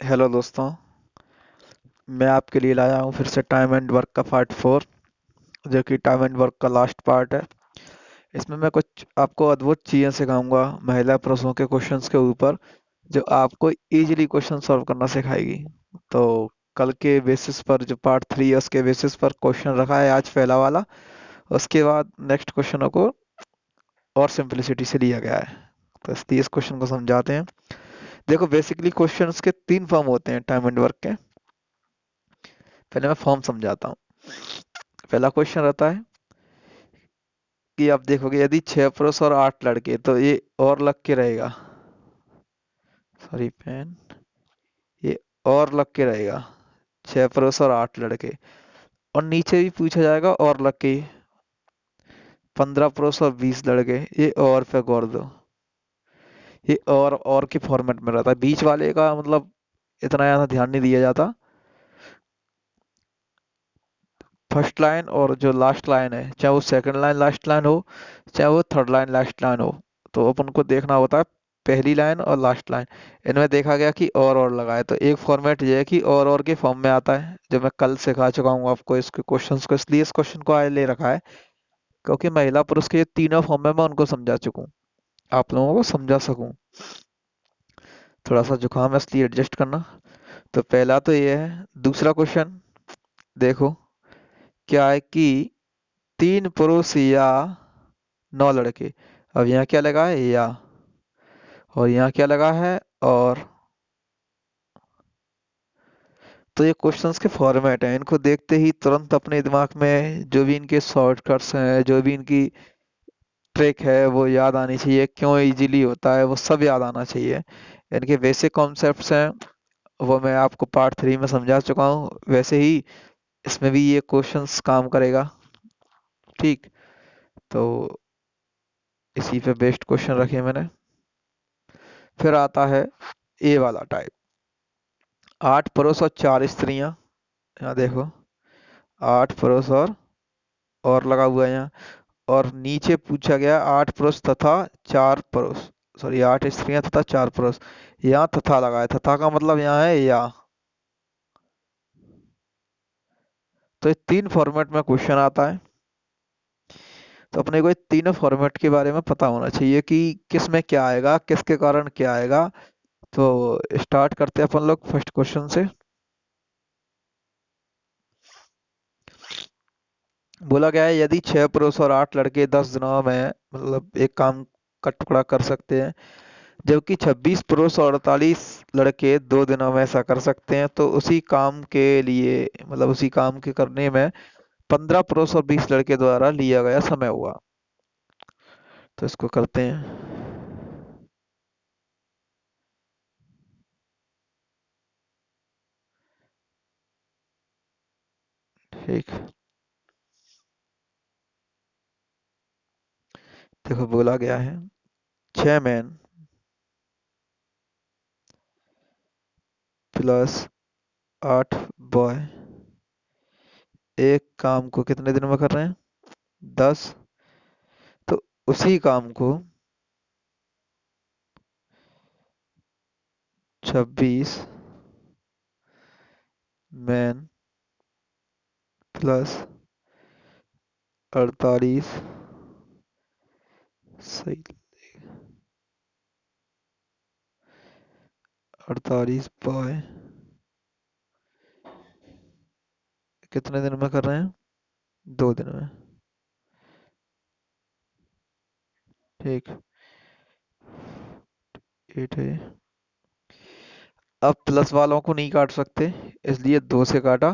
Hello दोस्तों। मैं आपके लिए लाया हूँ फिर से टाइम एंड वर्क का पार्ट 4, जो कि टाइम एंड वर्क का लास्ट पार्ट है। इसमें मैं कुछ आपको अद्भुत चीज़ें सिखाऊंगा महिला पुरुषों के क्वेश्चंस के ऊपर, जो आपको इजीली क्वेश्चन सॉल्व करना सिखाएगी। तो कल के बेसिस पर जो पार्ट 3 है उसके बेसिस पर क्वेश्चन रखा है आज पहला वाला। उसके बाद नेक्स्ट क्वेश्चनों को और सिंपलिसिटी से लिया गया है। तो इसलिए इस क्वेश्चन को समझाते हैं। देखो, बेसिकली क्वेश्चंस के 3 फॉर्म होते हैं टाइम एंड वर्क के। पहले मैं फॉर्म समझाता हूँ। पहला क्वेश्चन रहता है कि आप देखोगे यदि 6 पुरुष और 8 लड़के, तो ये और लग के रहेगा। Sorry pen. ये और लग के रहेगा। 6 पुरुष और 8 लड़के। और नीचे भी पूछा जाएगा और लग के 15 पुरुष और 20 लड़के। ये और पे गौर दो। ये और के फॉर्मेट में रहता है। बीच वाले का मतलब इतना ज्यादा ध्यान नहीं दिया जाता। फर्स्ट लाइन और जो लास्ट लाइन है, चाहे वो सेकंड लाइन लास्ट लाइन हो, चाहे वो थर्ड लाइन लास्ट लाइन हो, तो अपन को देखना होता है पहली लाइन और लास्ट लाइन। इनमें देखा गया कि और लगाए, तो एक फॉर्मेट ये है कि और के फॉर्म में आता है, जो मैं कल सिखा चुका हूँ आपको इसके क्वेश्चंस को। इसलिए इस क्वेश्चन को आज ले रखा है, क्योंकि महिला पुरुष के ये तीनों फॉर्म में मैं उनको समझा चुका हूँ, आप लोगों को समझा सकूं। थोड़ा सा जुकाम है इसलिए एडजस्ट करना। तो पहला तो ये है। दूसरा क्वेश्चन देखो, क्या है कि 3 पुरुष या 9 लड़के। अब यहाँ क्या लगा है, या। और यहाँ क्या लगा है, और। तो ये क्वेश्चंस के फॉर्मेट हैं, इनको देखते ही तुरंत अपने दिमाग में जो भी इनके शॉर्टकट्स हैं, जो भी इनकी ट्रिक है, वो याद आनी चाहिए। क्यों इजीली होता है वो सब याद आना चाहिए। इनके बेसिक कॉन्सेप्ट्स हैं, वो मैं आपको पार्ट 3 में समझा चुका हूँ। वैसे ही इसमें भी ये क्वेश्चंस काम करेगा। ठीक। तो इसी पे बेस्ड क्वेश्चन रखे मैंने। फिर आता है ए वाला टाइप। 8 पुरुष और 4 स्त्रियां। यहाँ देखो, 8 पुरुष और लगा हुआ है यहाँ। और नीचे पूछा गया 8 पुरुष तथा 4 पुरुष। सॉरी, 8 स्त्रियां तथा 4 पुरुष। यहाँ तथा लगा है, तथा का मतलब यहाँ है या। तो ये 3 फॉर्मेट में क्वेश्चन आता है। तो अपने को ये तीनों फॉर्मेट के बारे में पता होना चाहिए कि किस में क्या आएगा, किसके कारण क्या आएगा। तो स्टार्ट करते हैं अपन लोग फर्स्ट क्वेश्चन से। बोला गया है यदि 6 पुरुष और 8 लड़के 10 दिनों में मतलब एक काम का टुकड़ा कर सकते हैं, जबकि 26 पुरुष और 48 लड़के 2 दिनों में ऐसा कर सकते हैं, तो उसी काम के लिए मतलब उसी काम के करने में 15 पुरुष और 20 लड़के द्वारा लिया गया समय हुआ। तो इसको करते हैं। ठीक। देखो, बोला गया है 6 मैन प्लस 8 बॉय एक काम को कितने दिन में कर रहे हैं, 10। तो उसी काम को 26 मैन प्लस 48, सही, 48 बॉय कितने दिन में कर रहे हैं, 2 दिन में। ठीक। 8 है। अब प्लस वालों को नहीं काट सकते, इसलिए 2 से काटा।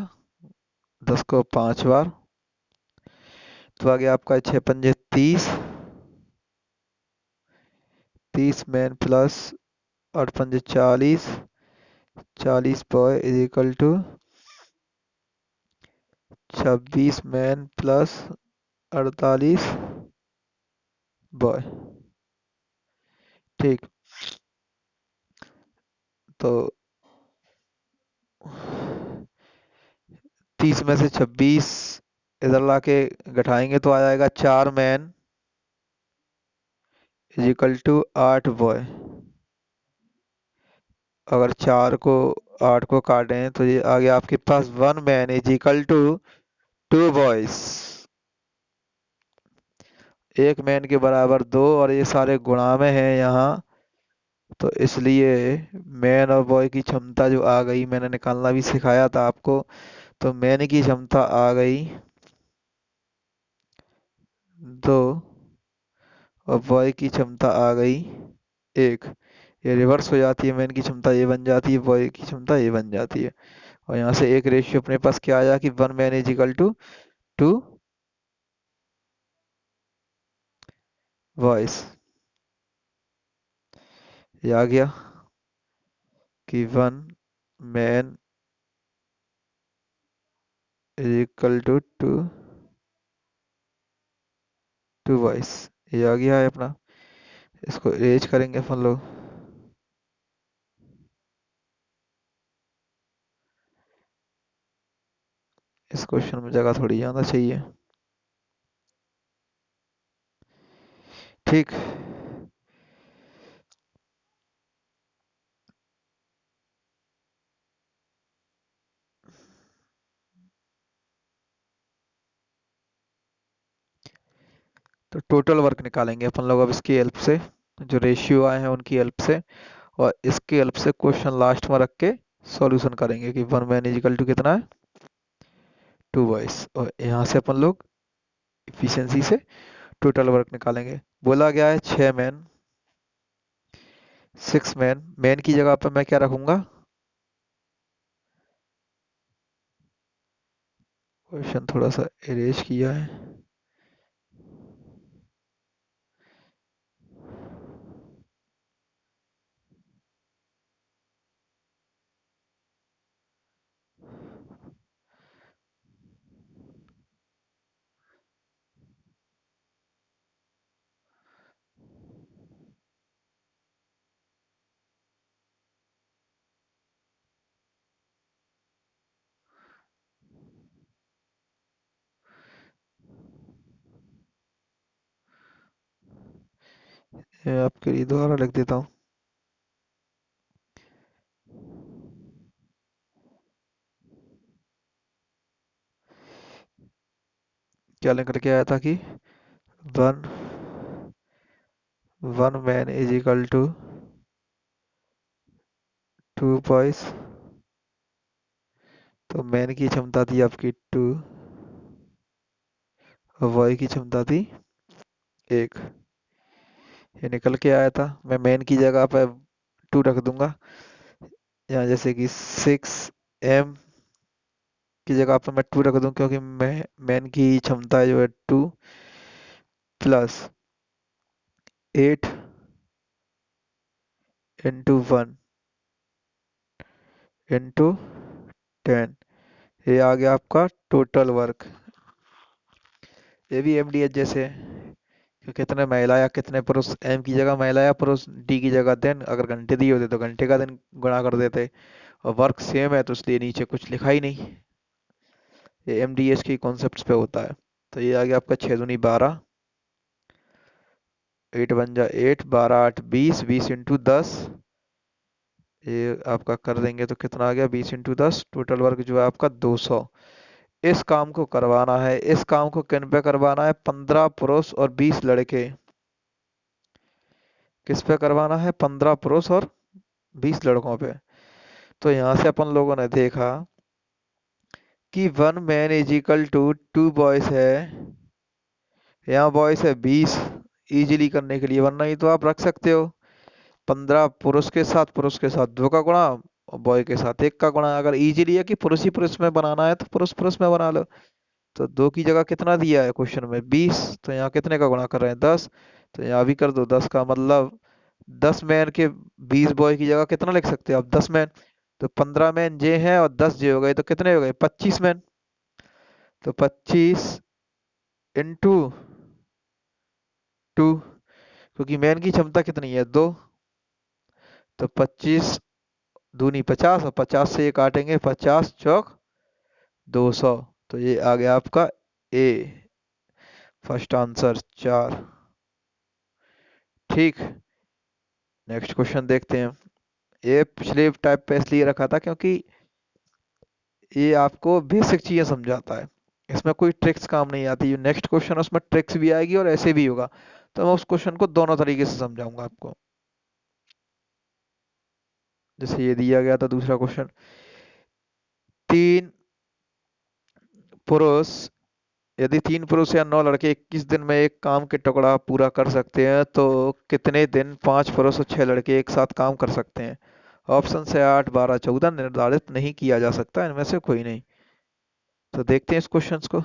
10 को 5 बार। तो आ गया आपका 6 पंजे 30। 30 मैन प्लस 8 पंजे 40। 40 boy is equal to 26 man plus 48 boy. ठीक। तो 30 में से 26 इधर लाके घटाएंगे तो आ जाएगा 4 man is equal to 8 boy. अगर 4 को 8 को काटें तो ये आ गया आपके पास 1 man is equal to 2 boys. एक मैन के बराबर दो, और ये सारे गुणा में हैं यहाँ, तो इसलिए मैन और बॉय की क्षमता जो आ गई, मैंने निकालना भी सिखाया था आपको, तो मैन की क्षमता आ गई 2, और बॉय की क्षमता आ गई 1। ये रिवर्स हो जाती है, मैन की क्षमता ये बन जाती है, बॉय की क्षमता ये बन जाती है, और यहाँ से एक रेशियो अपने पास क्या आया कि 1 man is equal to 2 boys. ये आ गया कि 1 man is equal to 2 boys. ये आ गया है अपना, इसको इरेज करेंगे अपन लोग। इस क्वेश्चन में जगह थोड़ी ज़्यादा चाहिए। ठीक। तो टोटल वर्क निकालेंगे अपन लोग अब इसकी हेल्प से, जो रेशियो आए हैं उनकी हेल्प से, और इसकी हेल्प से क्वेश्चन लास्ट में रख के सॉल्यूशन करेंगे कि 1 मैन इज इक्वल टू कितना है, 2 बॉयज, और यहाँ से अपन लोग इफिशियंसी से टोटल वर्क निकालेंगे। बोला गया है 6 मैन, 6 मैन, मैन की जगह पर मैं क्या रखूंगा, क्वेश्चन थोड़ा सा इरेज किया है। ये आपके लिए दोबारा लिख देता हूँ। क्या लिख करके आया था कि one one man is equal to 2 boys, तो मैन की क्षमता थी आपकी 2, और बॉय की क्षमता थी 1। ये निकल के आया था, मैं मैन की जगह पर 2 रख दूंगा, यहाँ जैसे कि 6 M की जगह पर मैं 2 रख दूं, क्योंकि मैं मैन की क्षमता जो है 2 प्लस 8 इंटू 1 इंटू 10। ये आ गया आपका टोटल वर्क। ये भी MDH जैसे है कि कितने महिला या कितने पुरुष, M की जगह महिला या पुरुष, D की जगह दिन, अगर घंटे दिए होते तो घंटे का दिन गुणा कर देते, और वर्क सेम है तो इसलिए नीचे कुछ लिखा ही नहीं। ये MDH की कॉन्सेप्ट्स पे होता है। तो ये आ गया आपका 6 दूनी 12, 8 बन जा 8, 12 8 20, 20 इंटू 10, ये आपका कर देंगे तो कितना आ गया, 20 इंटू 10, टोटल वर्क जो है आपका 200। इस काम को करवाना है, इस काम को किन पे करवाना है, 15 पुरुष और 20 लड़के। किस पे करवाना है, 15 पुरुष और 20 लड़कों पे। तो यहाँ से अपन लोगों ने देखा कि 1 man is equal to 2 boys है, यहाँ बॉयज है 20, इजीली करने के लिए, वरना ही तो आप रख सकते हो 15 पुरुष के साथ 2 का गुणा, और बॉय के साथ 1 का गुणा। अगर इजीली है कि पुरुष ही पुरुष में बनाना है तो पुरुष पुरुष में बना लो। तो 2 की जगह कितना दिया है क्वेश्चन में, 20, तो यहाँ कितने का गुणा कर रहे हैं, 10, तो यहाँ भी कर दो 10 का, मतलब 10 मैन के 20 बॉय की जगह कितना लिख सकते हो आप, 10 मैन। तो 15 मैन जे हैं और 10 जे हो गए, तो कितने हो गए, 25 मैन। तो 25 इंटू 2, क्योंकि मैन की क्षमता कितनी है, 2, तो 25 दूनी 50, और 50 से ये काटेंगे, 50 चौक 200। तो ये आ गया आपका ए, फर्स्ट आंसर 4। ठीक। नेक्स्ट क्वेश्चन देखते हैं। ये पिछले टाइप पे इसलिए रखा था क्योंकि ये आपको बेसिक चीजें समझाता है। इसमें कोई ट्रिक्स काम नहीं आती। जो नेक्स्ट क्वेश्चन है उसमें ट्रिक्स भी आएगी और ऐसे भी होगा। तो मैं उस क्वेश्चन को दोनों तरीके से समझाऊंगा आपको। जैसे ये दिया गया था दूसरा क्वेश्चन, तीन पुरुष यदि तीन पुरुष या नौ लड़के 21 दिन में एक काम के टुकड़ा पूरा कर सकते हैं तो कितने दिन पांच पुरुष और छह लड़के एक साथ काम कर सकते हैं? ऑप्शन से 8, 12, 14 निर्धारित नहीं किया जा सकता, इनमें से कोई नहीं। तो देखते हैं इस क्वेश्चन को।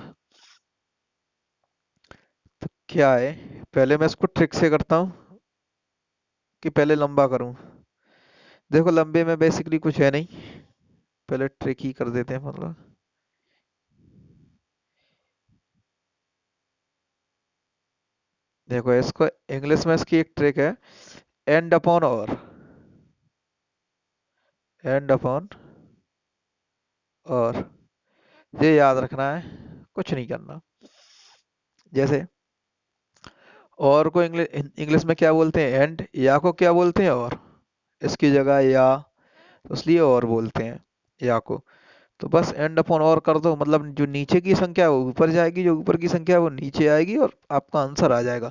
तो क्या है, पहले मैं इसको ट्रिक से करता हूँ कि पहले लंबा करूँ। देखो लंबे में बेसिकली कुछ है नहीं, पहले ट्रिक ही कर देते हैं मतलब। देखो इसको इंग्लिश में इसकी एक ट्रिक है, एंड अपॉन और, एंड अपॉन और, ये याद रखना है, कुछ नहीं करना। जैसे और को इंग्लिश इंग्लिश में क्या बोलते हैं, एंड, या को क्या बोलते हैं और, इसकी जगह या, तो इसलिए और बोलते हैं या को। तो बस एंड अपॉन और कर दो, मतलब जो नीचे की संख्या है वो ऊपर जाएगी, जो ऊपर की संख्या है वो नीचे आएगी और आपका आंसर आ जाएगा।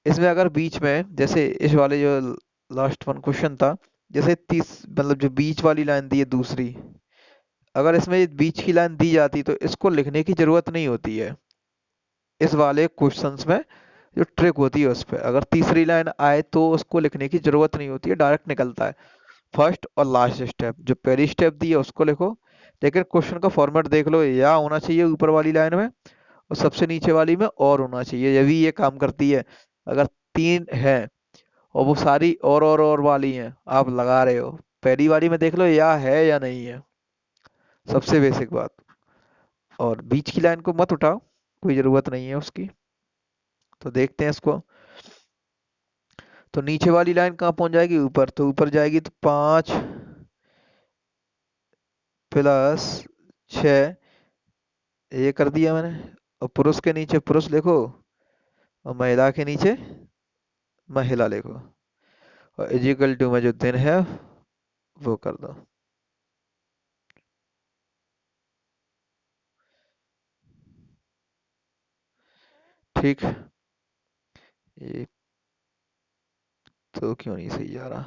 इसमें अगर बीच में जैसे इस वाले जो लास्ट वन क्वेश्चन था, जैसे तीस मतलब जो बीच वाली लाइन दी है दूसरी, अगर इसमें ये बीच की लाइन दी जाती तो इसको लिखने की जरूरत नहीं होती है। इस वाले क्वेश्चंस में जो ट्रिक होती है उस पे अगर तीसरी लाइन आए तो उसको लिखने की जरूरत नहीं होती है, डायरेक्ट निकलता है। फर्स्ट और लास्ट स्टेप, जो पहली स्टेप दी है उसको लिखो, लेकिन क्वेश्चन का फॉर्मेट देख लो, या होना चाहिए ऊपर वाली लाइन में और सबसे नीचे वाली में और होना चाहिए, ये भी ये काम करती है। अगर तीन है और वो सारी और वाली हैं, आप लगा रहे हो, पहली वाली में देख लो या है या नहीं है, सबसे बेसिक बात। और बीच की लाइन को मत उठाओ, कोई जरूरत नहीं है उसकी। तो देखते हैं इसको। तो नीचे वाली लाइन कहाँ पहुंच जाएगी, ऊपर, तो ऊपर जाएगी तो 5 प्लस 6, ये कर दिया मैंने। और पुरुष के नीचे पुरुष लिखो और महिला के नीचे महिला लिखो, और इजिकल टू में जो दिन है वो कर दो। ठीक, ये तो क्यों नहीं सही जा रहा?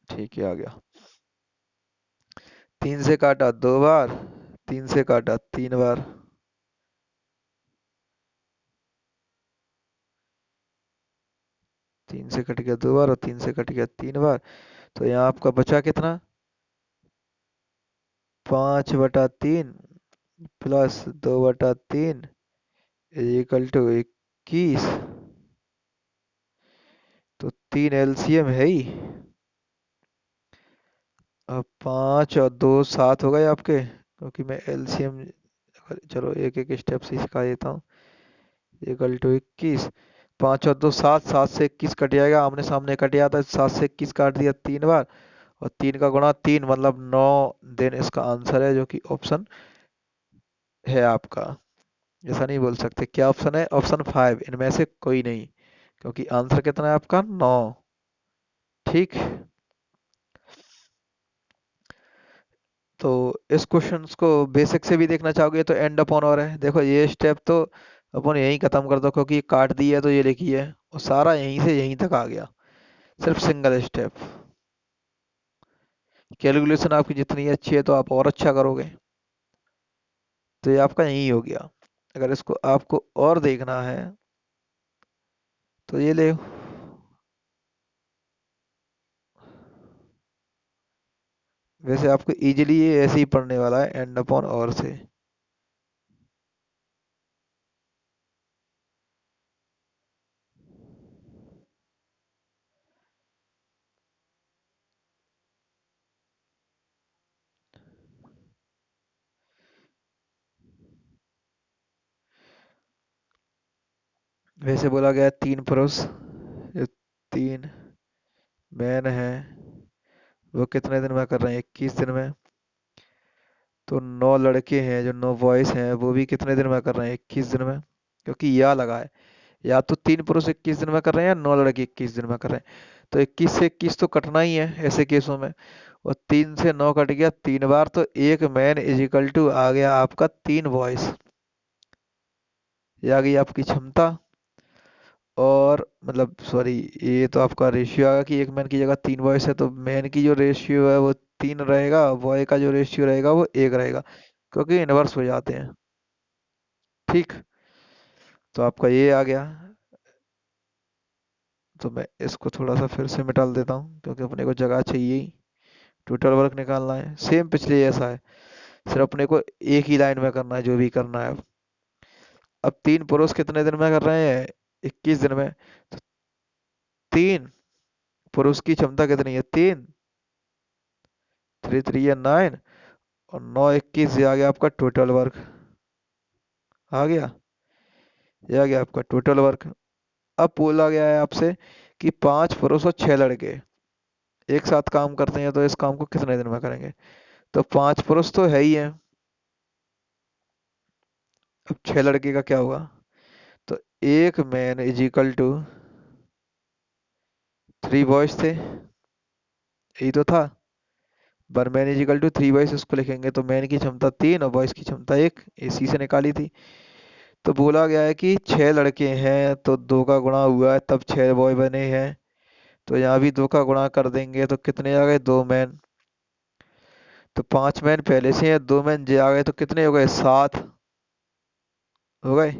ठीक है, आ गया। 3 से काटा 2 बार, 3 से काटा 3 बार, 3 से कट गया 2 बार और 3 से कट गया 3 बार। तो यहाँ आपका बचा कितना, 5/3 प्लस 2/3 इक्वल टू 21। तो 3 एलसीएम है ही। अब 5 और 2 7 हो गए आपके, क्योंकि मैं एलसीएम, चलो एक एक स्टेप से सिखा देता हूँ। इक्वल टू 21, 5 और 2 7, 7 से 21 कट जाएगा, आमने सामने कट गया था, 7 से 21 काट दिया 3 बार, और 3 का गुणा 3 मतलब 9 दिन इसका आंसर है, जो कि ऑप्शन है आपका। ऐसा नहीं बोल सकते क्या ऑप्शन है, ऑप्शन 5 इनमें से कोई नहीं, क्योंकि आंसर कितना है आपका, 9। ठीक। तो इस क्वेश्चंस को बेसिक से भी देखना चाहोगे तो एंड अपॉन और है, देखो ये स्टेप तो अपन यहीं खत्म कर दो, क्योंकि ये काट दी है तो ये लिखी है, और सारा यहीं से यहीं तक आ गया, सिर्फ सिंगल स्टेप। कैलकुलेशन आपकी जितनी अच्छी है तो आप और अच्छा करोगे। तो ये आपका यहीं हो गया। अगर इसको आपको और देखना है तो ये ले, वैसे आपको इजीली ये ऐसे ही पढ़ने वाला है, एंड अपॉन और से। वैसे बोला गया है तीन पुरुष, ये तीन मैन है, वो कितने दिन में कर रहे हैं, 21 दिन में। तो 9 लड़के हैं, जो 9 बॉयज हैं वो भी कितने दिन में कर रहे हैं, 21 दिन में, क्योंकि या लगा है। या तो 3 पुरुष 21 दिन में कर रहे हैं या 9 लड़के 21 दिन में कर रहे हैं। तो 21 से 21 तो कटना ही है ऐसे केसों में। और 3 से 9 कट गया 3 बार, तो एक मैन इज इक्वल टू आ गया आपका 3 बॉयज। ये आ गई आपकी क्षमता। और मतलब सॉरी, ये तो आपका रेशियो आएगा कि एक मैन की जगह 3 बॉयज है, तो मैन की जो रेशियो है वो 3 रहेगा, बॉय का जो रेशियो रहेगा वो 1 रहेगा, क्योंकि इनवर्स हो जाते हैं। ठीक। तो आपका ये आ गया। तो मैं इसको थोड़ा सा फिर से मिटाल देता हूँ क्योंकि अपने को जगह चाहिए ही। टोटल वर्क निकालना है, सेम पिछले जैसा है, सिर्फ अपने को एक ही लाइन में करना है जो भी करना है। अब 3 पुरुष कितने दिन में कर रहे हैं? 21 दिन में। तो 3 पुरुष की क्षमता कितनी है? 3, 3 3 9, और 9 21, ये आ गया आपका टोटल वर्क। आ गया। ये आ गया आपका टोटल वर्क। अब बोला गया है आपसे कि 5 पुरुष और 6 लड़के एक साथ काम करते हैं, तो इस काम को कितने दिन में करेंगे? तो 5 पुरुष तो है ही है। अब 6 लड़के का क्या हुआ? तो एक man is equal to 3 boys थे, यही तो था। बर man is equal to 3 boys, इसको लिखेंगे तो मैन की क्षमता 3 और बॉयज की क्षमता 1, इसी से निकाली थी। तो बोला गया है कि 6 लड़के हैं तो 2 का गुणा हुआ है तब 6 बॉय बने हैं। तो यहाँ भी 2 का गुणा कर देंगे तो कितने आ गए? 2 मैन। तो 5 मैन पहले से हैं, 2 मैन जे आ गए, तो कितने हो गए? 7 हो गए।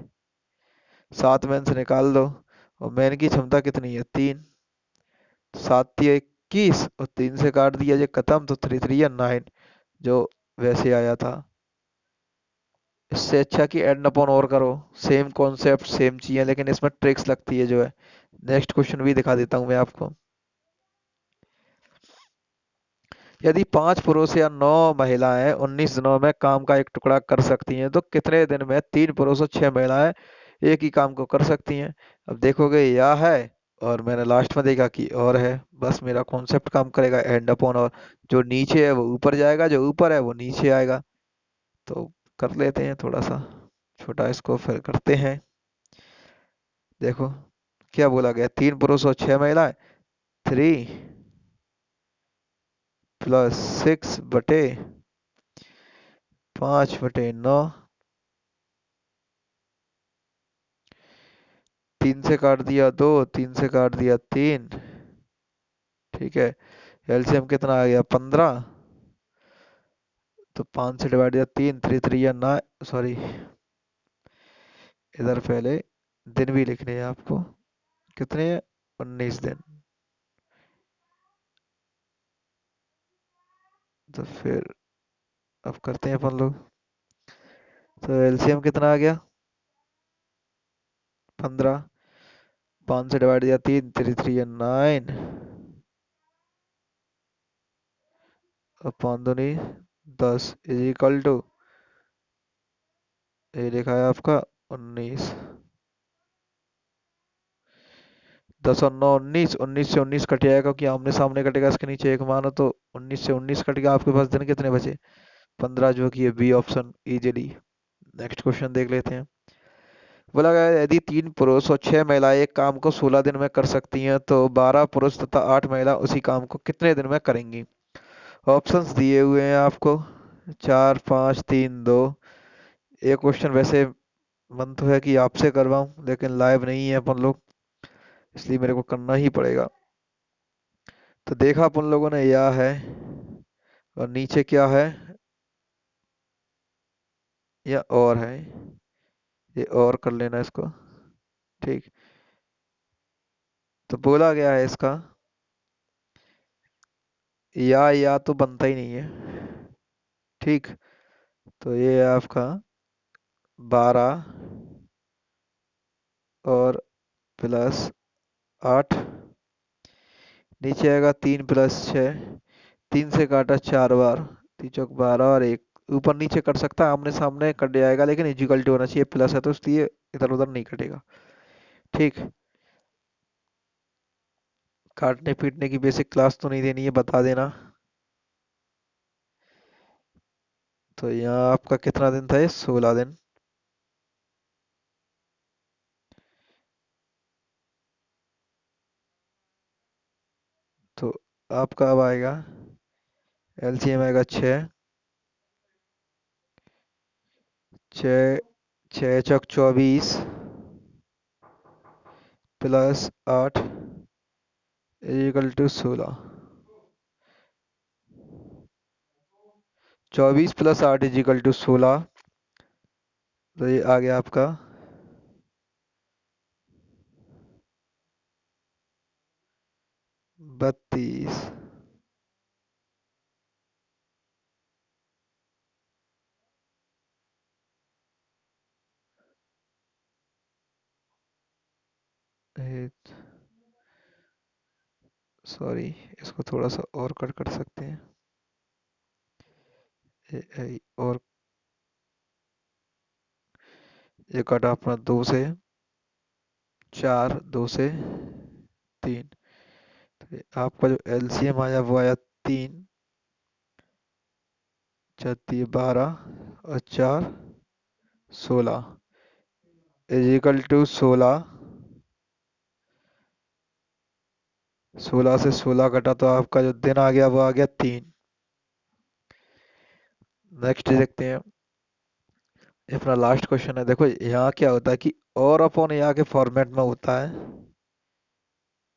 7 मैन से निकाल दो। और मैन की क्षमता कितनी है? 3। 7 3 21, और 3 से काट दिया ये खत्म, तो 3 3 9, जो वैसे आया था। इससे अच्छा कि एड अपॉन और करो। सेम कॉन्सेप्ट सेम चीजें, लेकिन इसमें ट्रिक्स लगती है जो है। नेक्स्ट क्वेश्चन भी दिखा देता हूँ मैं आपको। यदि 5 पुरुष या 9 महिलाएं 19 दिनों में काम का एक टुकड़ा कर सकती हैं, तो कितने दिन में 3 पुरुष और 6 महिलाएं एक ही काम को कर सकती हैं? अब देखोगे या है, और मैंने लास्ट में देखा कि और है। बस मेरा कॉन्सेप्ट काम करेगा, एंड अपॉन और। जो नीचे है वो ऊपर जाएगा, जो ऊपर है वो नीचे आएगा। तो कर लेते हैं थोड़ा सा छोटा, इसको फिर करते हैं। देखो क्या बोला गया, 3 पुरुष और 6 महिलाएं। 3 + 6/5/9। 3 से काट दिया 2, 3 से काट दिया 3। ठीक है। एलसीएम कितना आ गया? 15। तो 5 से डिवाइड किया 3, 3 3 9, सॉरी, इधर पहले दिन भी लिखने हैं आपको। कितने हैं? 19 दिन। तो फिर अब करते हैं अपन लोग। तो एलसीएम कितना आ गया? 15। 5 से डिवाइड किया 3, 3 3 9, और 5 दूनी 10 इज इक्वल टू, ये लिखा है आपका 19। 10 और 9 19, 19 से 19 कट जाएगा क्योंकि आमने सामने कटेगा, इसके नीचे एक मानो, तो 19 से 19 कट गया। आपके पास दिन कितने बचे? 15, जो कि है B option easily. Next question देख लेते हैं। बोला गया है, यदि 3 पुरुष और 6 महिलाएं एक काम को 16 दिन में कर सकती हैं, तो 12 पुरुष तथा 8 महिला उसी काम को कितने दिन में करेंगी? ऑप्शंस दिए हुए हैं आपको, 4 5 3 2। ये क्वेश्चन वैसे मन तो है कि आपसे करवाऊं, लेकिन लाइव नहीं है अपन लोग, इसलिए मेरे को करना ही पड़ेगा। तो देखा अपन लोगों ने या है, और नीचे क्या है? या और है। ये और कर लेना इसको। ठीक। तो बोला गया है इसका, या तो बनता ही नहीं है। ठीक। तो ये है आपका 12 और +8। नीचे आएगा 3 + 6। 3 से काटा 4 बार, 3 चौक 12 और 1। ऊपर नीचे कट सकता है, आमने सामने कट जाएगा, लेकिन इक्वल टू होना चाहिए, प्लस है तो इसलिए इधर उधर नहीं कटेगा। ठीक। काटने पीटने की बेसिक क्लास तो नहीं देनी है, बता देना। तो यहाँ आपका कितना दिन था? ये 16 दिन। आपका अब आएगा, एलसीएम आएगा 6, 6, 6 चौक 24 plus 8 is equal to 16। 24 plus 8 is equal to 16। तो ये आ गया आपका 32। सॉरी, इसको थोड़ा सा और कट कर सकते हैं। और ये कटा अपना 2 से 4, 2 से 3। तो ये आपका जो एलसीएम आया वो आया 3, 12 और 4 16 इजिकल टू 16। 16 से 16 कटा तो आपका जो दिन आ गया वो आ गया 3। नेक्स्ट देखते हैं, ये अपना लास्ट क्वेश्चन है। देखो यहाँ क्या होता है कि और अपॉन या के फॉर्मेट में होता है,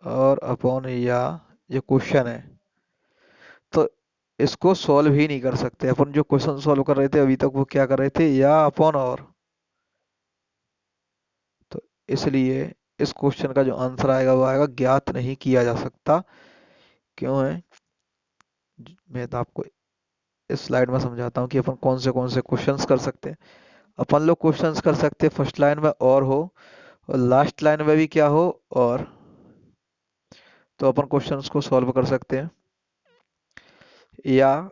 और अपॉन या जो क्वेश्चन है, तो इसको सॉल्व ही नहीं कर सकते अपन। जो क्वेश्चन सॉल्व कर रहे थे अभी तक वो क्या कर रहे थे, या अपॉन और। तो इसलिए इस क्वेश्चन का जो आंसर आएगा वो आएगा ज्ञात नहीं किया जा सकता। क्यों है, मैं तो आपको इस स्लाइड में समझाता हूँ कि अपन कौन से क्वेश्चंस कर सकते हैं। अपन लोग क्वेश्चंस कर सकते हैं फर्स्ट लाइन में और हो, और लास्ट लाइन में भी क्या हो, और। तो अपन क्वेश्चंस को सॉल्व कर सकते हैं, या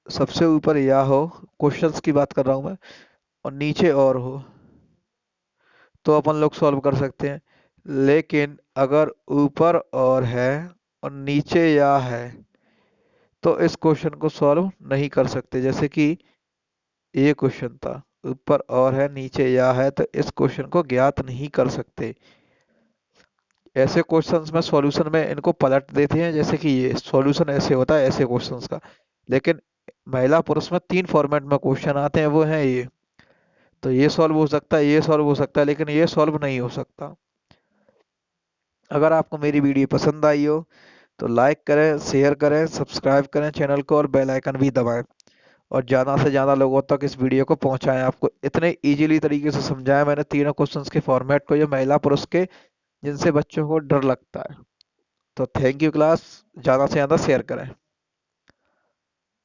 सबसे ऊपर या हो, क्वेश्चंस की बात कर रहा हूँ मैं, और नीचे और हो, तो अपन लोग सॉल्व कर सकते हैं। लेकिन अगर ऊपर और है और नीचे या है, तो इस क्वेश्चन को सॉल्व नहीं कर सकते। जैसे कि ये क्वेश्चन था, ऊपर और है नीचे या है, तो इस क्वेश्चन को ज्ञात नहीं कर सकते। ऐसे क्वेश्चंस में सॉल्यूशन में इनको पलट देते हैं, जैसे कि ये सॉल्यूशन ऐसे होता है ऐसे क्वेश्चंस का। लेकिन महिला पुरुष में 3 फॉर्मेट में क्वेश्चन आते हैं, वो हैं ये। तो ये सॉल्व हो सकता है, ये सॉल्व हो सकता है, लेकिन ये सॉल्व नहीं हो सकता। अगर आपको मेरी वीडियो पसंद आई हो तो लाइक करें, शेयर करें, सब्सक्राइब करें चैनल को, और बेल आइकन भी दबाएं। और ज़्यादा से ज़्यादा लोगों तक इस वीडियो को पहुंचाएं। आपको इतने इजीली तरीके से समझाया मैंने तीनों क्वेश्चंस के फॉर्मेट को, जो महिला पुरुष के, जिनसे बच्चों को डर लगता है। तो थैंक यू क्लास, ज़्यादा से ज़्यादा शेयर करें।